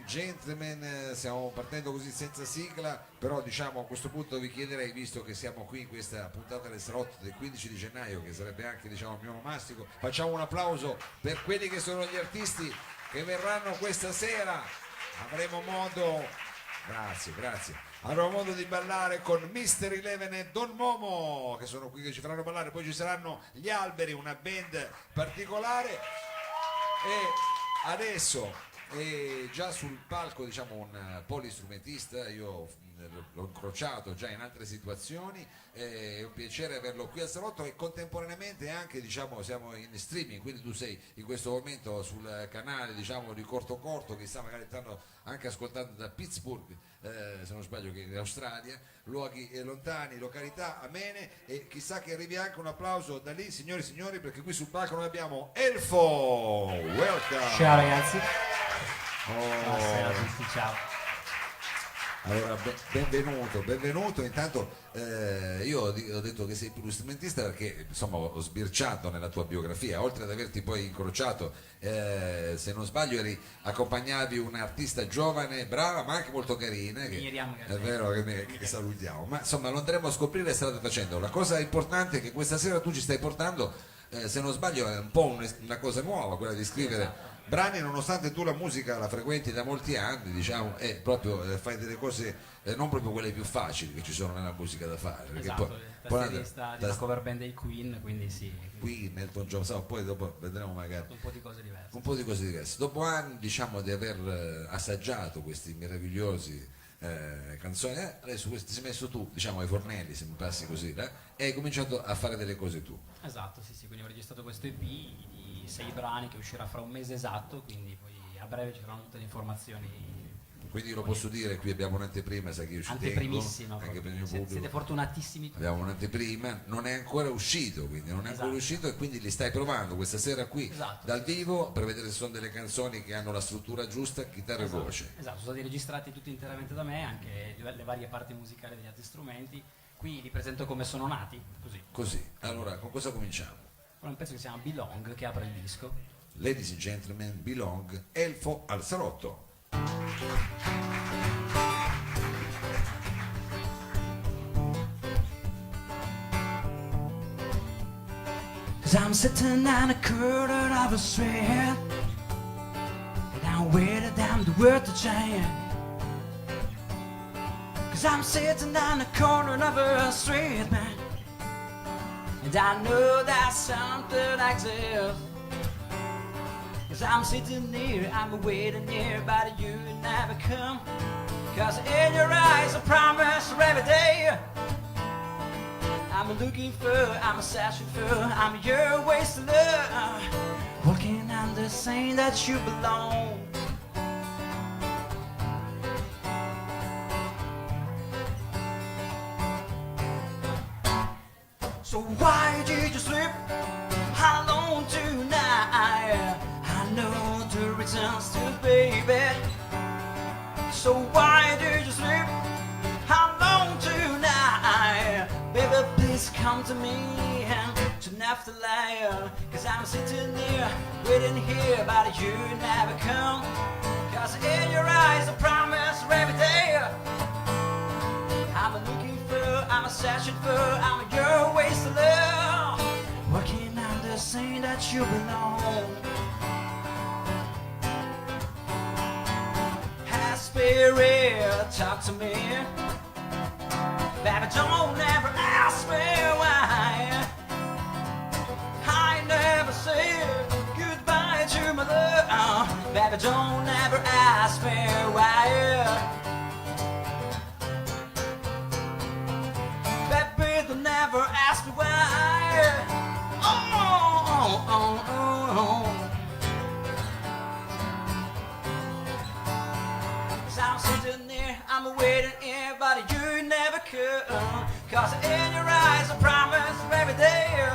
Gentlemen, stiamo partendo così senza sigla, però diciamo a questo punto vi chiederei, visto che siamo qui in questa puntata del salotto del 15 di gennaio, che sarebbe anche diciamo il mio onomastico, facciamo un applauso per quelli che sono gli artisti che verranno questa sera. Avremo modo, grazie, avremo modo di ballare con Mister Eleven e Don Momo, che sono qui che ci faranno ballare, poi ci saranno gli Alberi, una band particolare, e adesso già sul palco diciamo un polistrumentista, io l'ho incrociato già in altre situazioni, è un piacere averlo qui al salotto, e contemporaneamente anche diciamo siamo in streaming, quindi tu sei in questo momento sul canale diciamo di Corto Corto, che sta magari stanno anche ascoltando da Pittsburgh, se non sbaglio, che è in Australia, luoghi lontani, località amene, e chissà che arrivi anche un applauso da lì, signori e signori, perché qui sul palco noi abbiamo Elfo. Welcome. Ciao ragazzi. Buonasera a tutti, ciao. Allora, benvenuto. Intanto io ho detto che sei più strumentista perché insomma ho sbirciato nella tua biografia, oltre ad averti poi incrociato, se non sbaglio accompagnavi un'artista giovane, brava, ma anche molto carina, è vero che salutiamo, ma insomma lo andremo a scoprire e strada facendo. La cosa importante è che questa sera tu ci stai portando, se non sbaglio è un po' una cosa nuova, quella di scrivere. Esatto. Brani, nonostante tu la musica la frequenti da molti anni, diciamo, e proprio fai delle cose non proprio quelle più facili che ci sono nella musica da fare. Perché Esatto, poi tastierista di una cover band dei Queen, quindi sì. Qui Elton John, poi dopo vedremo magari un po' di cose diverse. un po' di cose diverse. Dopo anni diciamo di aver assaggiato questi meravigliosi canzoni, adesso ti sei messo tu diciamo ai fornelli, se mi passi così, e hai cominciato a fare delle cose tu. Esatto, sì, quindi ho registrato questo EP di 6 brani che uscirà fra un mese esatto, quindi poi a breve ci saranno tutte le informazioni. Quindi lo posso dire, qui abbiamo un'anteprima, sai che io ci tengo, Anteprimissima, anche per il mio pubblico. siete fortunatissimi. Abbiamo un'anteprima, non è ancora uscito, quindi non è ancora uscito, e quindi li stai provando questa sera qui dal vivo per vedere se sono delle canzoni che hanno la struttura giusta, chitarra e voce. Esatto, sono stati registrati tutti interamente da me, anche le varie parti musicali degli altri strumenti. Qui li presento come sono nati, così. Allora, con cosa cominciamo? Con un pezzo che si chiama Belong, che apre il disco. Ladies and gentlemen, Belong, Elfo al salotto. 'Cause I'm sitting on a corner of a street, and I'm waiting down the world to change. 'Cause I'm sitting on the corner of a street, man, and I know that something exists. 'Cause I'm sitting here, I'm waiting here, but you never come. 'Cause in your eyes I promise every day I'm looking for, I'm searching for, I'm your wasted love. Walking on the saying that you belong. So why did you sleep alone tonight? I know the reasons to, baby. So why did you sleep alone tonight? Baby, please come to me and turn off the light. 'Cause I'm sitting here, waiting here, but you never come. 'Cause in your eyes I promise every day I'm looking for, I'm searching for, I'm your wasted love. Working on the saying that you belong. Hey, spirit, talk to me. Baby, don't ever ask me why. I never said goodbye to my love. Baby, don't ever ask me why. Baby, don't ever ask me why. Oh. 'Cause I'm sitting there, I'm waiting here, but you never come. 'Cause in your eyes I promise every day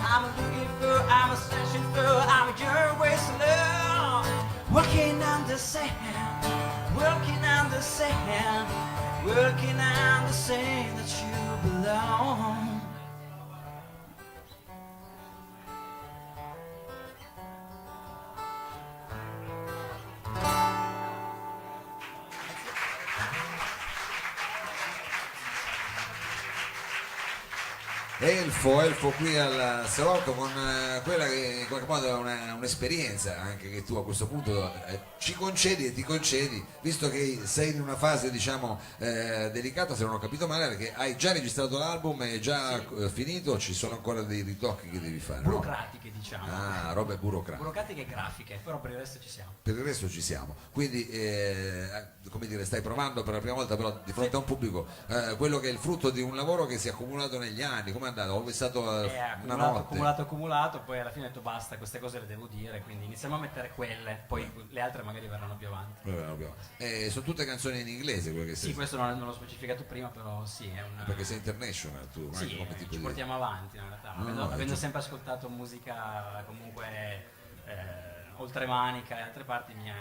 I'm looking for, I'm searching for, I'm your wasted love. Walking on the sand, walking on the sand, working on the sand that you belong. Elfo qui al salotto con quella che in qualche modo è un'esperienza anche che tu a questo punto ci concedi e ti concedi, visto che sei in una fase diciamo delicata, se non ho capito male, perché hai già registrato l'album, è già finito, ci sono ancora dei ritocchi che devi fare, no? Burocratiche, diciamo. Ah, robe burocratiche. Burocratiche e grafiche, però per il resto ci siamo. Per il resto ci siamo, quindi come dire, stai provando per la prima volta però di fronte a un pubblico quello che è il frutto di un lavoro che si è accumulato negli anni. Com'è andato? Ho pensato una notte. Accumulato, poi alla fine ho detto basta, queste cose le devo dire, quindi iniziamo a mettere quelle, poi le altre magari verranno più avanti. Sono tutte canzoni in inglese quelle che Sì, sei, questo non l'ho specificato prima, però sì, è una... perché sei international tu, Sì, anche come tipo ci di... portiamo avanti in realtà, No, avendo sempre ascoltato musica comunque oltremanica e altre parti mi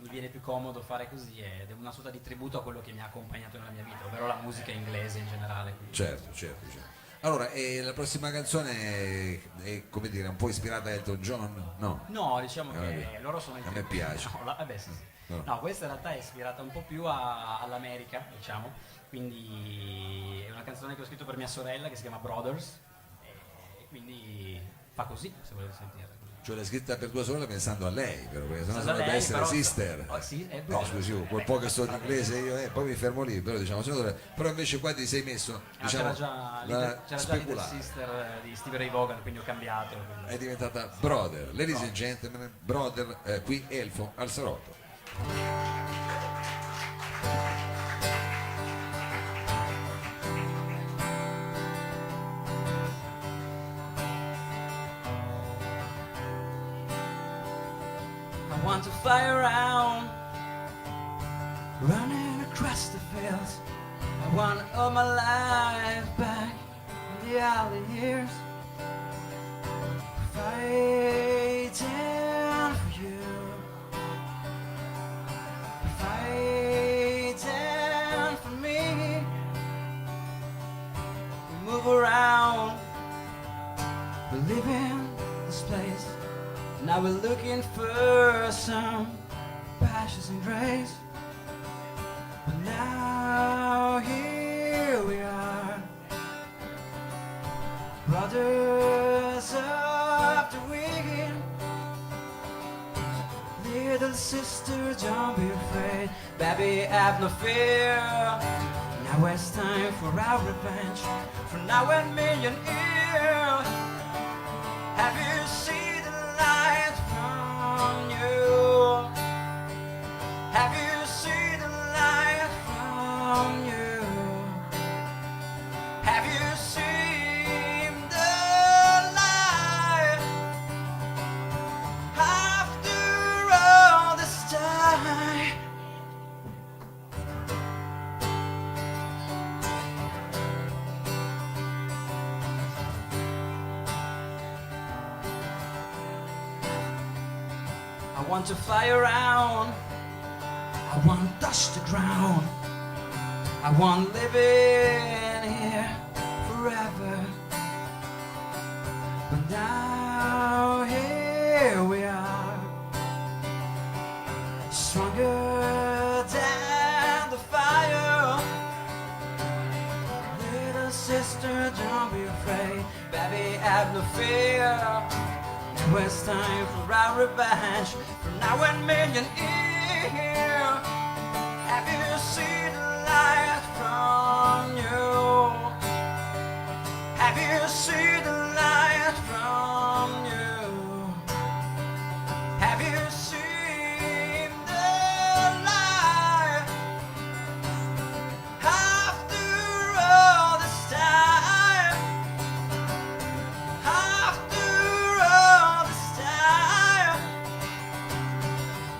viene più comodo fare così ed è una sorta di tributo a quello che mi ha accompagnato nella mia vita, ovvero la musica inglese in generale. Quindi. Certo. Allora, la prossima canzone è, come dire, un po' ispirata a Elton John? No? No, diciamo che vabbè. loro sono i A me piace. Vabbè, sì. No. No, questa in realtà è ispirata un po' più all'America, diciamo, quindi è una canzone che ho scritto per mia sorella che si chiama Brothers e quindi fa così, se volete sentire. Cioè l'hai scritta per tua sorella pensando a lei, però, perché sennò Pensando a dovrebbe lei, essere però- sister. Oh, sì, è brother. Scusi, quel po' che sto di inglese io, poi mi fermo lì, però diciamo, però invece qua ti sei messo, diciamo, c'era già Little speculare. Sister di Stevie Ray Vaughan, quindi ho cambiato. È diventata Brother, ladies and gentlemen, Brother, qui Elfo al salotto. I want to fly around, running across the fields. I want all my life back in the early years, fighting for you, fighting for me. We move around, we live in this place. Now we're looking for some passions and grace. But now here we are, brothers of the wind. Little sister, don't be afraid, baby, have no fear. Now it's time for our revenge, for now and million years. Have you seen the light from you? Have you seen the light from you? Have you seen the light after all this time? I want to fly around, I want to touch the ground, I want living here forever. But now here we are, stronger than the fire. Little sister, don't be afraid, baby, have no fear. Now it's time for our revenge, from now and million years. Have you seen the light from you? Have you seen the light from you? Have you seen the light after all this time? After all this time,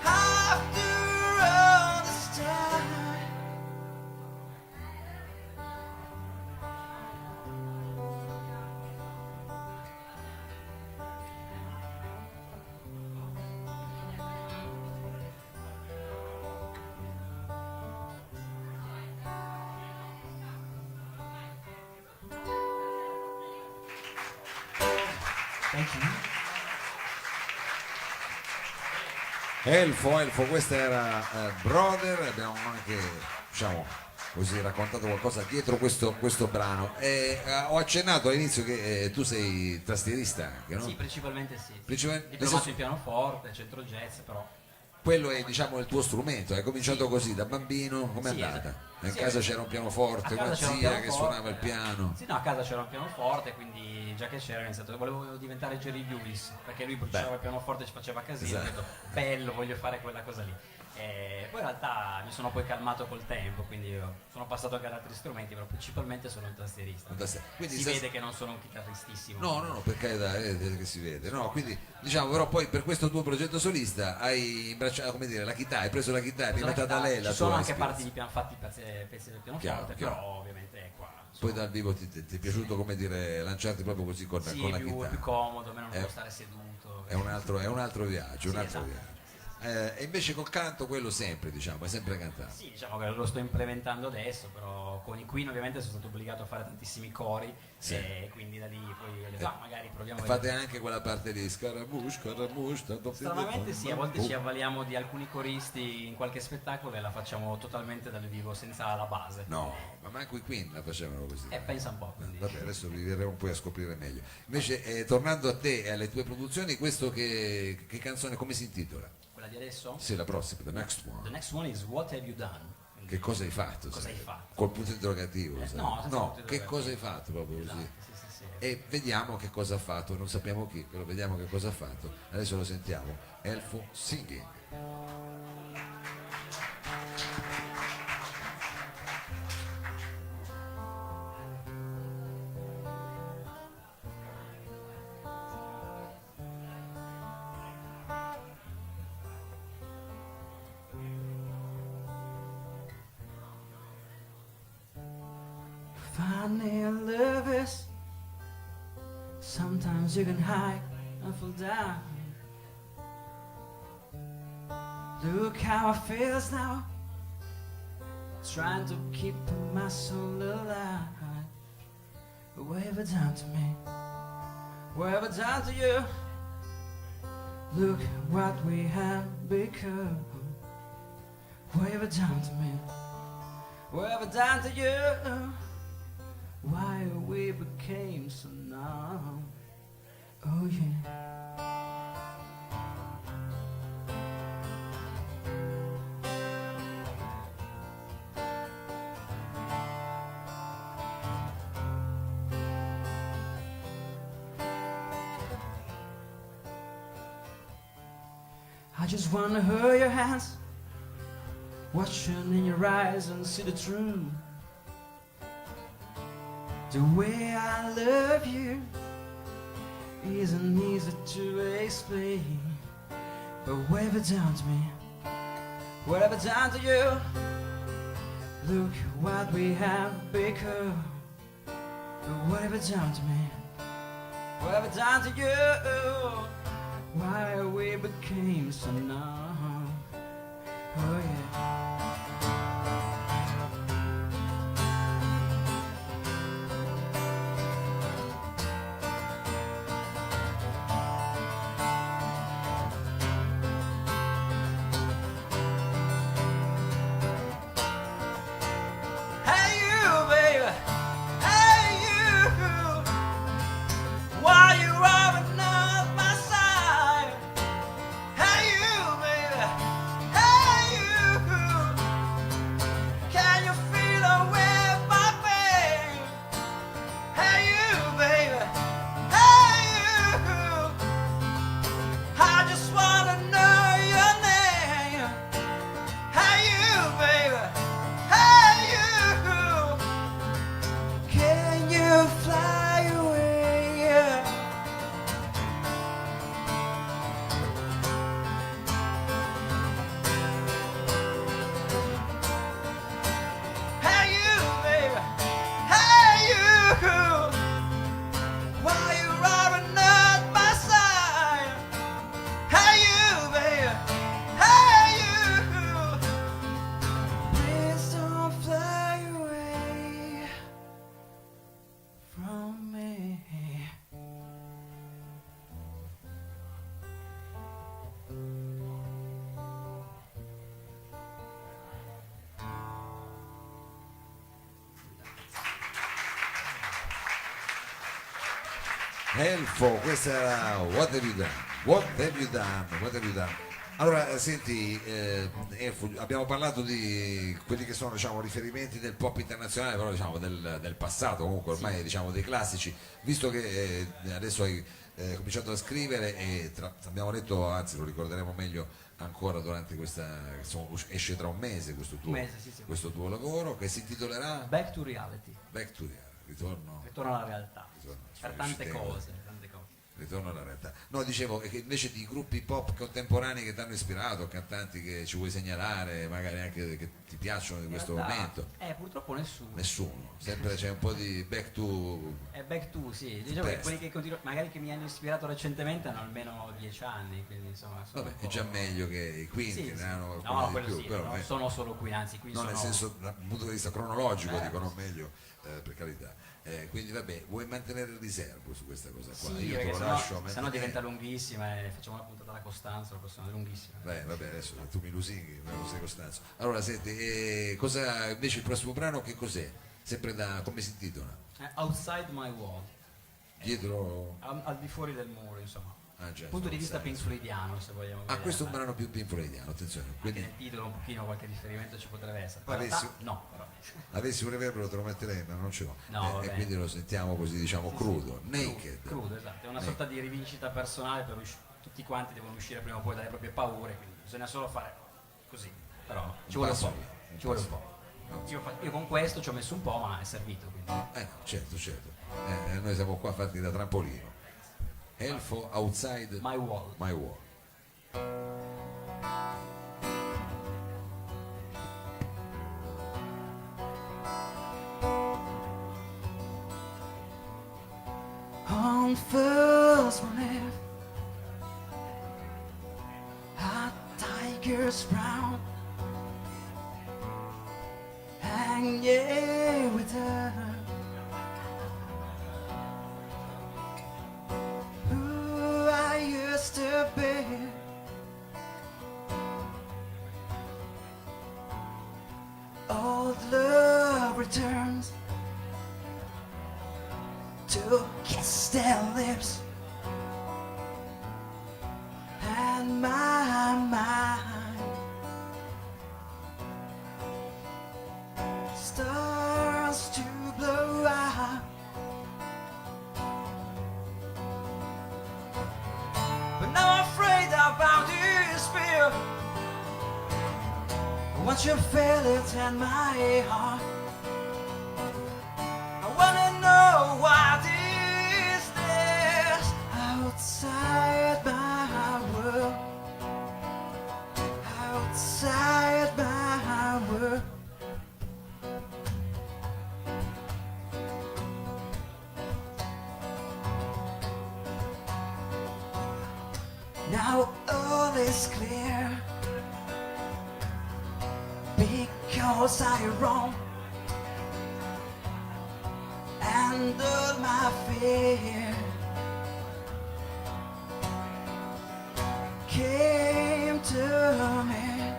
after all this time. Thank you. Elfo, questa era Brother, abbiamo anche, diciamo, così raccontato qualcosa dietro questo brano. Ho accennato all'inizio che tu sei tastierista anche, no? Sì, principalmente sì. Principalmente- Diplomato in pianoforte, centro jazz, però. Quello è diciamo il tuo strumento, hai cominciato Sì. così da bambino, com'è Sì, andata? esatto. In Sì, casa esatto. c'era un A pianoforte, casa una c'era un zia che pianoforte. suonava il piano. Sì, no, a casa c'era un pianoforte, quindi già che c'era ho iniziato, volevo diventare Jerry Lewis, perché lui bruciava Beh. il pianoforte e ci faceva casino, ho Esatto. detto bello, voglio fare quella cosa lì. Poi in realtà mi sono poi calmato col tempo, quindi io sono passato anche ad altri strumenti, però principalmente sono un tastierista. Quindi Si stai- vede che non sono un chitarristissimo. No, per carità, che si vede. No, quindi diciamo, però poi per questo tuo progetto solista hai imbracciato, come dire, la chitarra, hai preso la chitarra, è Uso la diventata chitarra. lei la Ci sono tua anche ispirazione. fatti pezzi del pianoforte, Chiaro. però ovviamente è qua. Poi dal vivo ti è piaciuto, come dire, lanciarti proprio così con Sì, la è più chitarra. comodo, almeno non Eh, devo stare seduto. È un altro viaggio, Sì, un altro esatto. viaggio. E invece col canto quello sempre, diciamo, è sempre cantato. Sì, diciamo che lo sto implementando adesso, però con i Queen ovviamente sono stato obbligato a fare tantissimi cori Sì. e quindi da lì poi ho detto, magari proviamo a Fate vedere. anche quella parte lì, Scaramouche, tanto Stranamente sì, a volte Oh. ci avvaliamo di alcuni coristi in qualche spettacolo e la facciamo totalmente dal vivo, senza la base. No, ma manco i Queen la facevano così. Pensa un po', quindi. Vabbè, adesso vi verremo poi a scoprire meglio. Invece, tornando a te e alle tue produzioni, questo che canzone, come si intitola? Quella di adesso? Sì, la prossima, the next The one. next one is What Have You Done? Quindi- Che cosa hai fatto? Cosa sai? hai fatto? Col punto interrogativo. sai? no, senza punto che interrogativo. cosa hai fatto proprio così? Esatto, sì, sì, sì. E vediamo che cosa ha fatto, non sappiamo chi, però vediamo che cosa ha fatto. Adesso lo sentiamo. Elfo Singing. Funny lovers, sometimes you can hide and fall down. Look how I feels now, trying to keep my soul alive. Whatever done to me, whatever done to you. Look what we have become. Whatever done to me, whatever done to you. Why we became so numb. Oh yeah. I just wanna hold your hands, watching in your eyes and see the truth. The way I love you isn't easy to explain. But whatever done to me, whatever done to you, look what we have become. But whatever done to me, whatever done to you, why we became so numb. Oh yeah. Hey you, baby. Hey you. Why you are not my side? Hey you, baby. Elfo, questa era What Have You Done? What Have You Done? What Have You Done? Allora, senti, Elfo, abbiamo parlato di quelli che sono, diciamo, riferimenti del pop internazionale, però diciamo del passato, comunque ormai diciamo dei classici, visto che adesso hai cominciato a scrivere e abbiamo detto, anzi lo ricorderemo meglio ancora durante questa, insomma, esce tra un mese questo tuo, Un mese, sì. questo tuo lavoro che si intitolerà Back to reality. Back to Reality, ritorno Ritorno alla realtà. Ritorno Per sulle tante stelle. cose. Ritorno alla realtà. No, dicevo che invece di gruppi pop contemporanei che ti hanno ispirato, cantanti che ci vuoi segnalare, magari anche che ti piacciono di questo momento, Purtroppo nessuno. nessuno. Sempre c'è un po' di back to. È back to, sì. Diciamo che Best. quelli che magari che mi hanno ispirato recentemente hanno almeno 10 anni, quindi insomma. Sono Vabbè, un è po'. già meglio che i Queen Sì, che sì. ne hanno No, qualcuno di quello più, sì, però non sono solo qui, anzi qui non sono. nel senso dal punto di vista cronologico, Eh, dicono meglio, per carità. Quindi vabbè, vuoi mantenere il riservo su questa cosa qua? Sì, Io te perché lo sennò, lascio sennò mantenere. diventa lunghissima e facciamo una puntata alla Costanza, una persona lunghissima. Beh, vabbè, adesso tu mi lusinghi, non sei Costanzo. Allora, senti, cosa invece il prossimo brano che cos'è? Sempre da, come si intitola? Outside my wall, Dietro. al di fuori del muro, insomma. Ah, già, Punto di vista sai. Pink Floydiano, se vogliamo Ah, vedere. questo è un brano più Pink Floydiano, attenzione. Anche Quindi nel titolo un pochino qualche riferimento ci potrebbe essere. Poi in Avessi- realtà, no, però. avessi un reverbero te lo metterei, ma non ce l'ho. No, va E bene. quindi lo sentiamo così, diciamo, Sì, crudo, sì. naked. Crudo, esatto. È una Naked. sorta di rivincita personale per tutti quanti devono uscire prima o poi dalle proprie paure, quindi bisogna solo fare così. Però ci vuole un passo po'. via, Ci vuole un passo po'. Io con questo ci ho messo un po', ma è servito. Quindi. Certo, certo. Noi siamo qua fatti da trampolino. Elfo outside My wall. my wall. On first morning, a tiger's brown, hanging with her. Who I used to be. Old love returns to kiss their lips, and my mind starts to blow out. But now I'm afraid about this fear. Once you feel it in my heart, I wanna know what is this outside my world, outside my world. Now all is clear because I wrong and all my fear came to me.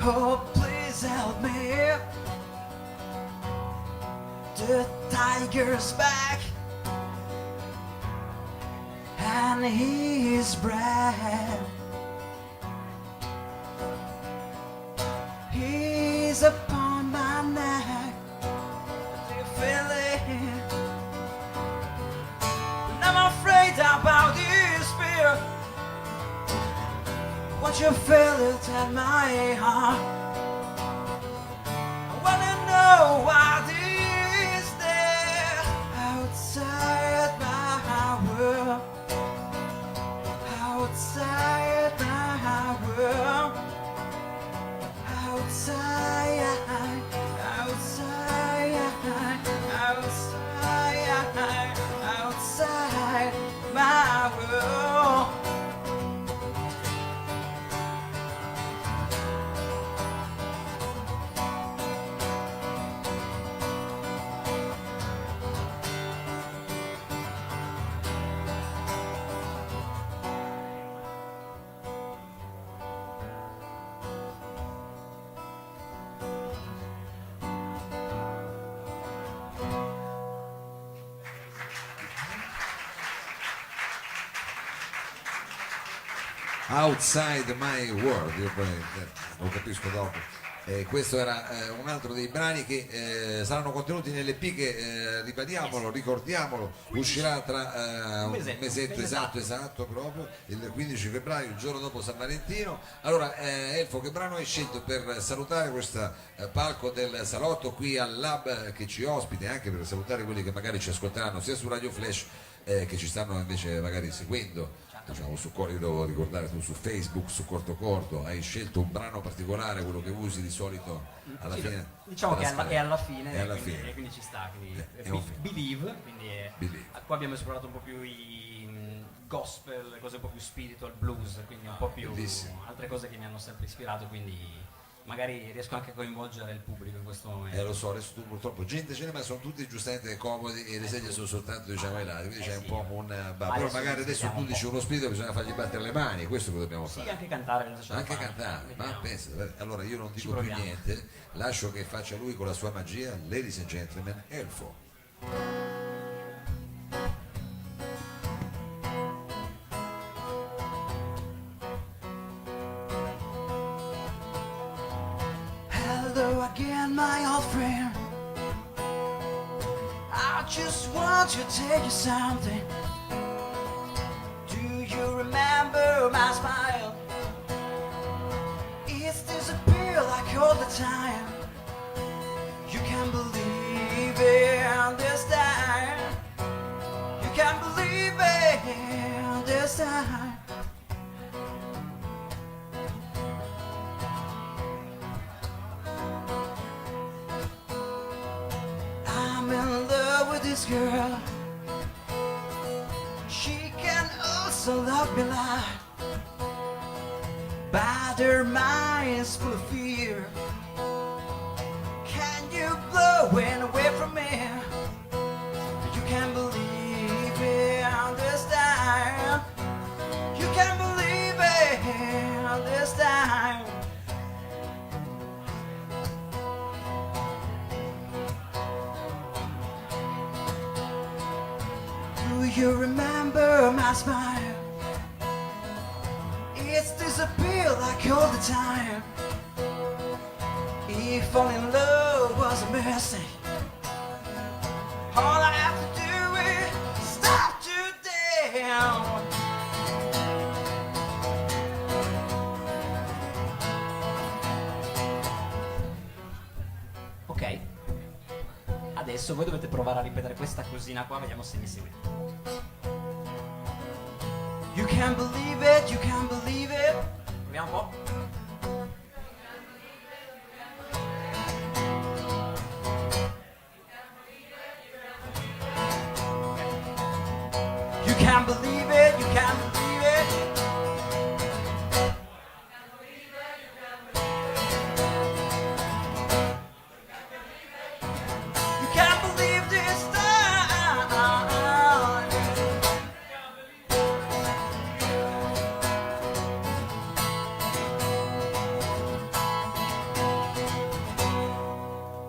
Oh, please help me. The tiger's back and his breath. He's upon my neck. Do you feel it? And I'm afraid about this fear. Once you feel it in my heart, I wanna know what is there outside my world, outside my world, outside, outside, outside, outside my world. Outside My World, io poi lo capisco dopo. Questo era un altro dei brani che saranno contenuti nell'EP che ribadiamolo, ricordiamolo, uscirà tra un mesetto esatto proprio, il 15 febbraio, il giorno dopo San Valentino. Allora Elfo, che brano hai scelto per salutare questo palco del salotto qui al Lab che ci ospita, e anche per salutare quelli che magari ci ascolteranno sia su Radio Flash che ci stanno invece magari seguendo, diciamo, su devo ricordare tu su Facebook, su Corto Corto, hai scelto un brano particolare, quello che usi di solito alla Sì, fine? diciamo che è alla fine, È alla quindi, fine. quindi ci sta, quindi, È un film. Believe, quindi Believe. qua abbiamo esplorato un po' più i gospel, cose un po' più spiritual, blues, quindi un po' più bellissimo. altre cose che mi hanno sempre ispirato, quindi magari riesco anche a coinvolgere il pubblico in questo momento. Lo so, adesso tu purtroppo gente cinema sono tutti giustamente comodi e le sedie sono soltanto diciamo ai lati, quindi c'è un po' un però adesso magari adesso vediamo tu un dici po'. uno spirito, bisogna fargli battere le mani, questo che dobbiamo Sì, fare. anche cantare, cosa ce la Anche fa? cantare, ma Vediamo. pensa, allora io non Ci dico più proviamo. niente, lascio che faccia lui con la sua magia, ladies and gentlemen, Elfo. Hello again, my old friend. I just want to tell you something. Do you remember my smile? It's disappeared like all the time. You can't believe it this time. You can't believe it this time. I'm in love with this girl. She can also love me like, but her mind's full of fear. Can you blow it away from me? You can't believe it this time. You can't believe it this time. Do you remember my smile? It's disappeared like all the time. If falling in love was a mercy, all I have to do is stop you down. Ok, adesso voi dovete provare a ripetere questa cosina qua, vediamo se mi seguite. You can't believe it, you can't believe it. Proviamo un po'. You can't believe it, you can't believe it. You can't believe this time.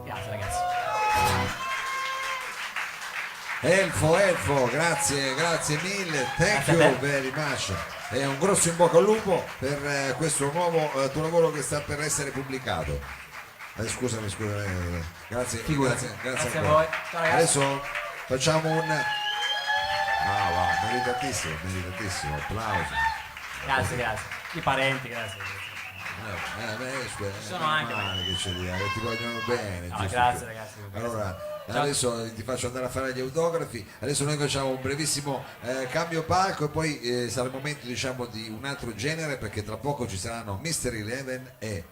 Grazie ragazzi. Elfo, grazie mille, thank Grazie a you te. very much. E un grosso in bocca al lupo per questo nuovo tuo lavoro che sta per essere pubblicato. Scusami, grazie, Figurati. grazie Grazie a ancora. voi. Ciao, ragazzi. Adesso facciamo un meritatissimo, applauso. Grazie. I parenti, grazie. Sono anche che c'è lì, che ti vogliono bene. No, giusto? grazie, ragazzi. Allora, Ciao. adesso ti faccio andare a fare gli autografi, adesso noi facciamo un brevissimo cambio palco e poi sarà il momento diciamo di un altro genere perché tra poco ci saranno Mr. Eleven e